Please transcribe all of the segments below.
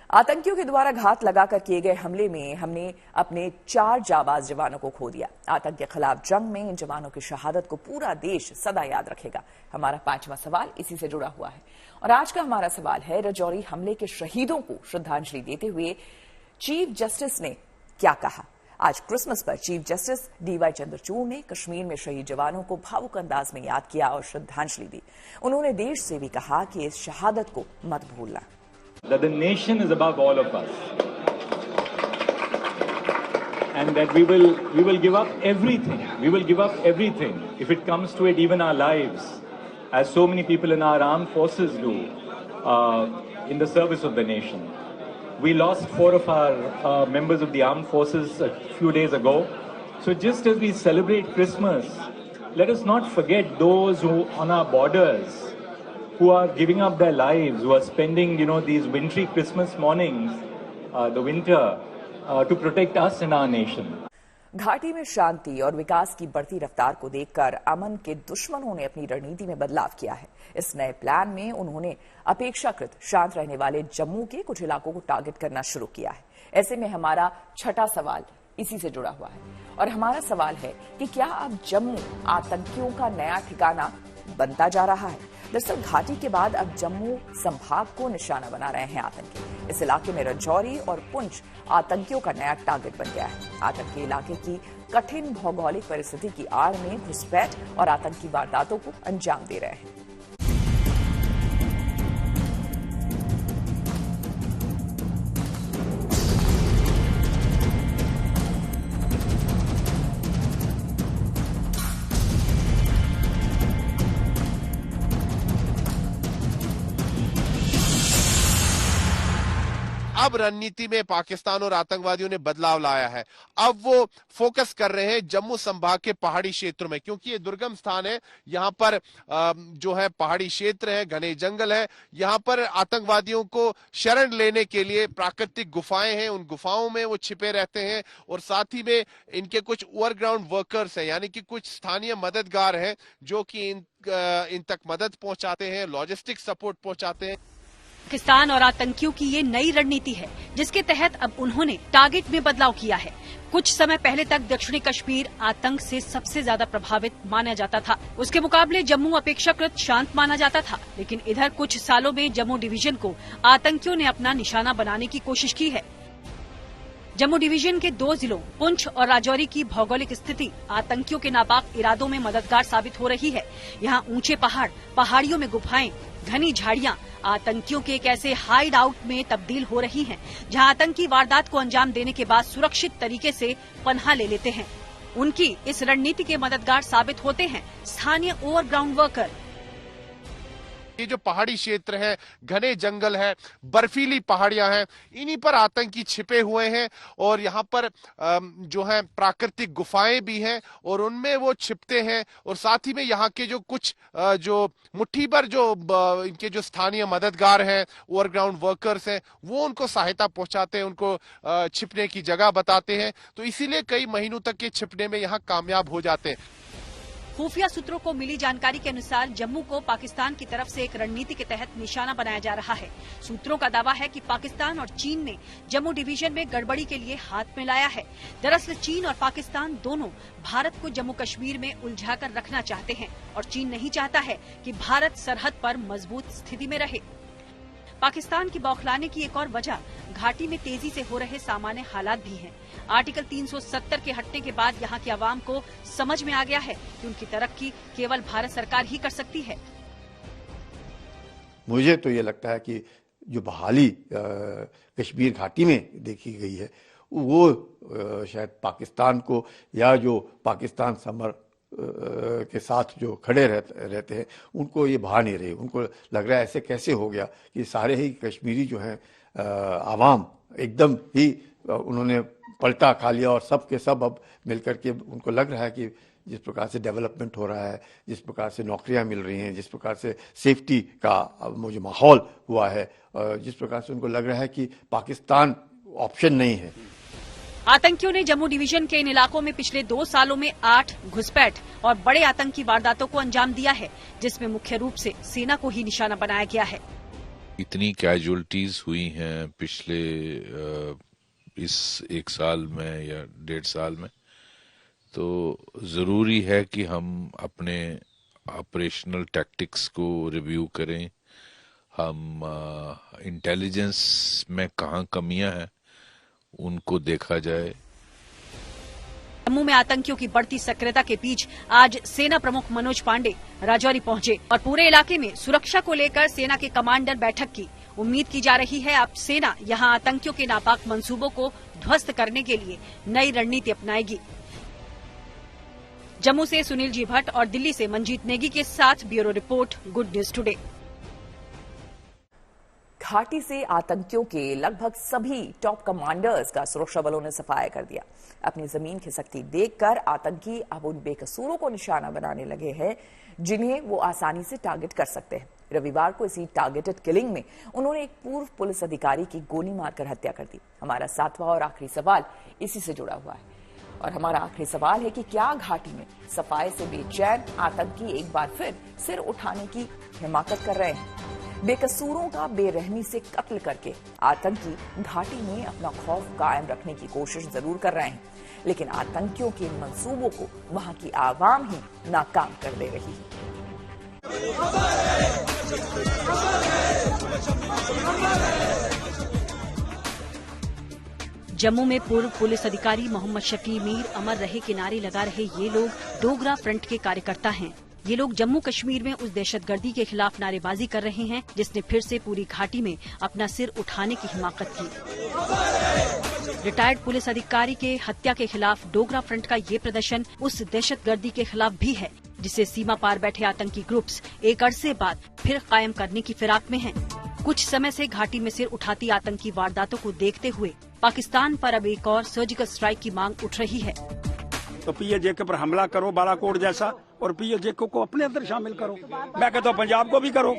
आतंकियों के द्वारा घात लगाकर किए गए हमले में हमने अपने 4 जाबाज जवानों को खो दिया। आतंक के खिलाफ जंग में इन जवानों की शहादत को पूरा देश सदा याद रखेगा। हमारा 5वां सवाल इसी से जुड़ा हुआ है और आज का हमारा सवाल है, राजौरी हमले के शहीदों को श्रद्धांजलि देते हुए चीफ जस्टिस ने क्या कहा। आज क्रिसमस पर चीफ जस्टिस DY चंद्रचूड़ ने कश्मीर में शहीद जवानों को भावुक अंदाज में याद किया और श्रद्धांजलि दी। उन्होंने देश से भी कहा कि इस शहादत को मत भूलना। That the nation is above all of us, and that we will give up everything. We will give up everything if it comes to it, even our lives, as so many people in our armed forces do, in the service of the nation. We lost 4 of our members of the armed forces a few days ago. So just as we celebrate Christmas, let us not forget those who on our borders, who are giving up their lives, who are spending, these wintry Christmas mornings, the winter, to protect us and our nation. घाटी में शांति और विकास की बढ़ती रफ्तार को देखकर अमन के दुश्मनों ने अपनी रणनीति में बदलाव किया है। इस नए प्लान में उन्होंने अपेक्षाकृत शांत रहने वाले जम्मू के कुछ इलाकों को टारगेट करना शुरू किया है। ऐसे में हमारा 6ठा सवाल इसी से जुड़ा हुआ है और हमारा सवाल है कि क्या अब जम्मू आतंकियों का नया ठिकाना बनता जा रहा है। दरअसल घाटी के बाद अब जम्मू संभाग को निशाना बना रहे हैं आतंकी। इस इलाके में राजौरी और पुंछ आतंकियों का नया टारगेट बन गया है। आतंकी इलाके की कठिन भौगोलिक परिस्थिति की आड़ में घुसपैठ और आतंकी वारदातों को अंजाम दे रहे हैं। अब रणनीति में पाकिस्तान और आतंकवादियों ने बदलाव लाया है। अब वो फोकस कर रहे हैं जम्मू संभाग के पहाड़ी क्षेत्रों में, क्योंकि ये दुर्गम स्थान है। यहाँ पर जो है पहाड़ी क्षेत्र है, घने जंगल है। यहाँ पर आतंकवादियों को शरण लेने के लिए प्राकृतिक गुफाएं हैं, उन गुफाओं में वो छिपे रहते हैं और साथ ही में इनके कुछ ओवरग्राउंड वर्कर्स हैं, यानी कि कुछ स्थानीय मददगार हैं जो कि इन तक मदद पहुंचाते हैं, लॉजिस्टिक सपोर्ट पहुंचाते हैं। पाकिस्तान और आतंकियों की ये नई रणनीति है, जिसके तहत अब उन्होंने टारगेट में बदलाव किया है। कुछ समय पहले तक दक्षिणी कश्मीर आतंक से सबसे ज्यादा प्रभावित माना जाता था। उसके मुकाबले जम्मू अपेक्षाकृत शांत माना जाता था, लेकिन इधर कुछ सालों में जम्मू डिवीजन को आतंकियों ने अपना निशाना बनाने की कोशिश की है। जम्मू डिवीजन के 2 जिलों पुंछ और राजौरी की भौगोलिक स्थिति आतंकियों के नापाक इरादों में मददगार साबित हो रही है। यहाँ ऊंचे पहाड़, पहाड़ियों में गुफाएं, घनी झाड़ियां आतंकियों के एक ऐसे हाइड आउट में तब्दील हो रही हैं, जहां आतंकी वारदात को अंजाम देने के बाद सुरक्षित तरीके से पनाह ले लेते हैं। उनकी इस रणनीति के मददगार साबित होते हैं स्थानीय ओवरग्राउंड वर्कर। ये जो पहाड़ी क्षेत्र है, घने जंगल है, बर्फीली पहाड़ियां हैं, इन्हीं पर आतंकी छिपे हुए हैं और यहाँ पर जो है प्राकृतिक गुफाएं भी हैं और उनमें वो छिपते हैं। और साथ ही में यहाँ के जो कुछ जो मुट्ठी भर जो इनके जो स्थानीय मददगार हैं, ओवरग्राउंड वर्कर्स हैं, वो उनको सहायता पहुंचाते हैं, उनको छिपने की जगह बताते हैं। तो इसीलिए कई महीनों तक के छिपने में यहाँ कामयाब हो जाते हैं। खुफिया सूत्रों को मिली जानकारी के अनुसार जम्मू को पाकिस्तान की तरफ से एक रणनीति के तहत निशाना बनाया जा रहा है। सूत्रों का दावा है कि पाकिस्तान और चीन ने जम्मू डिवीजन में गड़बड़ी के लिए हाथ मिलाया है। दरअसल चीन और पाकिस्तान दोनों भारत को जम्मू कश्मीर में उलझाकर रखना चाहते हैं और चीन नहीं चाहता है कि भारत सरहद पर मजबूत स्थिति में रहे। पाकिस्तान की बौखलाने की एक और वजह घाटी में तेजी से हो रहे सामान्य हालात भी हैं। आर्टिकल 370 के हटने के बाद यहाँ की आवाम को समझ में आ गया है कि उनकी तरक्की केवल भारत सरकार ही कर सकती है। मुझे तो ये लगता है कि जो बहाली कश्मीर घाटी में देखी गई है, वो शायद पाकिस्तान को या जो पाकिस्तान समर के साथ जो खड़े रहते हैं उनको ये भा नहीं रहे। उनको लग रहा है ऐसे कैसे हो गया कि सारे ही कश्मीरी जो हैं आवाम एकदम ही उन्होंने पलटा खा लिया और सब के सब अब मिलकर के उनको लग रहा है कि जिस प्रकार से डेवलपमेंट हो रहा है, जिस प्रकार से नौकरियां मिल रही हैं, जिस प्रकार से सेफ्टी का जो माहौल हुआ है, जिस प्रकार से उनको लग रहा है कि पाकिस्तान ऑप्शन नहीं है। आतंकियों ने जम्मू डिवीजन के इन इलाकों में पिछले 2 सालों में 8 घुसपैठ और बड़े आतंकी वारदातों को अंजाम दिया है, जिसमें मुख्य रूप से सेना को ही निशाना बनाया गया है। इतनी कैजुअलिटीज हुई हैं पिछले इस 1 साल में या 1.5 साल में, तो ज़रूरी है कि हम अपने ऑपरेशनल टैक्टिक्स को रिव्यू करें, हम इंटेलिजेंस में कहाँ कमियां हैं उनको देखा जाए। जम्मू में आतंकियों की बढ़ती सक्रियता के बीच आज सेना प्रमुख मनोज पांडे राजौरी पहुंचे और पूरे इलाके में सुरक्षा को लेकर सेना के कमांडर बैठक की। उम्मीद की जा रही है अब सेना यहां आतंकियों के नापाक मंसूबों को ध्वस्त करने के लिए नई रणनीति अपनाएगी। जम्मू से सुनील जी भट्ट और दिल्ली से मंजीत नेगी के साथ bureau report, good news today. घाटी से आतंकियों के लगभग सभी टॉप कमांडर्स का सुरक्षा बलों ने सफाया कर दिया। अपनी जमीन खिसकती देखकर आतंकी अब उन बेकसूरों को निशाना बनाने लगे हैं जिन्हें वो आसानी से टारगेट कर सकते हैं। रविवार को इसी टारगेटेड किलिंग में उन्होंने एक पूर्व पुलिस अधिकारी की गोली मारकर हत्या कर दी। हमारा 7वां और आखिरी सवाल इसी से जुड़ा हुआ है और हमारा आखिरी सवाल है कि क्या घाटी में सफाई से बेचैन आतंकी एक बार फिर सिर उठाने की हिमाकत कर रहे हैं? बेकसूरों का बेरहमी से कत्ल करके आतंकी घाटी में अपना खौफ कायम रखने की कोशिश जरूर कर रहे हैं, लेकिन आतंकियों के इन मंसूबों को वहां की आवाम ही नाकाम कर दे रही है। जम्मू में पूर्व पुलिस अधिकारी मोहम्मद शफी मीर अमर रहे के नारे लगा रहे ये लोग डोगरा फ्रंट के कार्यकर्ता हैं। ये लोग जम्मू कश्मीर में उस दहशतगर्दी के खिलाफ नारेबाजी कर रहे हैं जिसने फिर से पूरी घाटी में अपना सिर उठाने की हिमाकत की। रिटायर्ड पुलिस अधिकारी के हत्या के खिलाफ डोगरा फ्रंट का ये प्रदर्शन उस दहशतगर्दी के खिलाफ भी है जिसे सीमा पार बैठे आतंकी ग्रुप्स एक अरसे बाद फिर कायम करने की फिराक में हैं। कुछ समय से घाटी में सिर उठाती आतंकी वारदातों को देखते हुए पाकिस्तान पर अब एक और सर्जिकल स्ट्राइक की मांग उठ रही है। तो पीएजे के पर हमला करो बालाकोट जैसा और पीएजे को अपने अंदर शामिल करो। मैं कहता हूँ पंजाब को भी करो।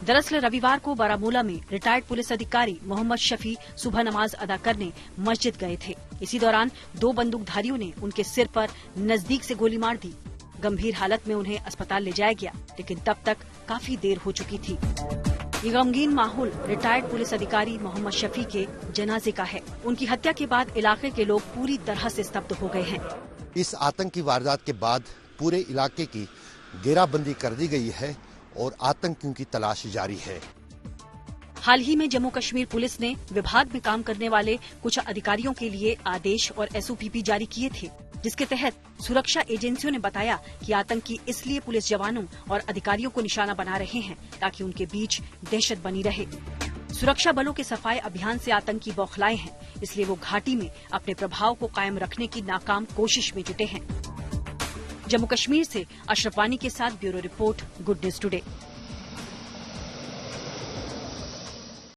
दरअसल रविवार को बारामूला में रिटायर्ड पुलिस अधिकारी मोहम्मद शफी सुबह नमाज अदा करने मस्जिद गए थे। इसी दौरान 2 बंदूकधारियों ने उनके सिर पर नजदीक से गोली मार दी। गंभीर हालत में उन्हें अस्पताल ले जाया गया, लेकिन तब तक काफी देर हो चुकी थी। ये गमगीन माहौल रिटायर्ड पुलिस अधिकारी मोहम्मद शफी के जनाजे का है। उनकी हत्या के बाद इलाके के लोग पूरी तरह से स्तब्ध हो गए हैं। इस आतंकी वारदात के बाद पूरे इलाके की घेराबंदी कर दी गई है और आतंकियों की तलाश जारी है। हाल ही में जम्मू कश्मीर पुलिस ने विभाग में काम करने वाले कुछ अधिकारियों के लिए आदेश और SOP जारी किए थे, जिसके तहत सुरक्षा एजेंसियों ने बताया कि आतंकी इसलिए पुलिस जवानों और अधिकारियों को निशाना बना रहे हैं ताकि उनके बीच दहशत बनी रहे। सुरक्षा बलों के सफाई अभियान से आतंकी बौखलाए हैं, इसलिए वो घाटी में अपने प्रभाव को कायम रखने की नाकाम कोशिश में जुटे हैं। जम्मू कश्मीर से अशरफ वानी के साथ bureau report, good news today.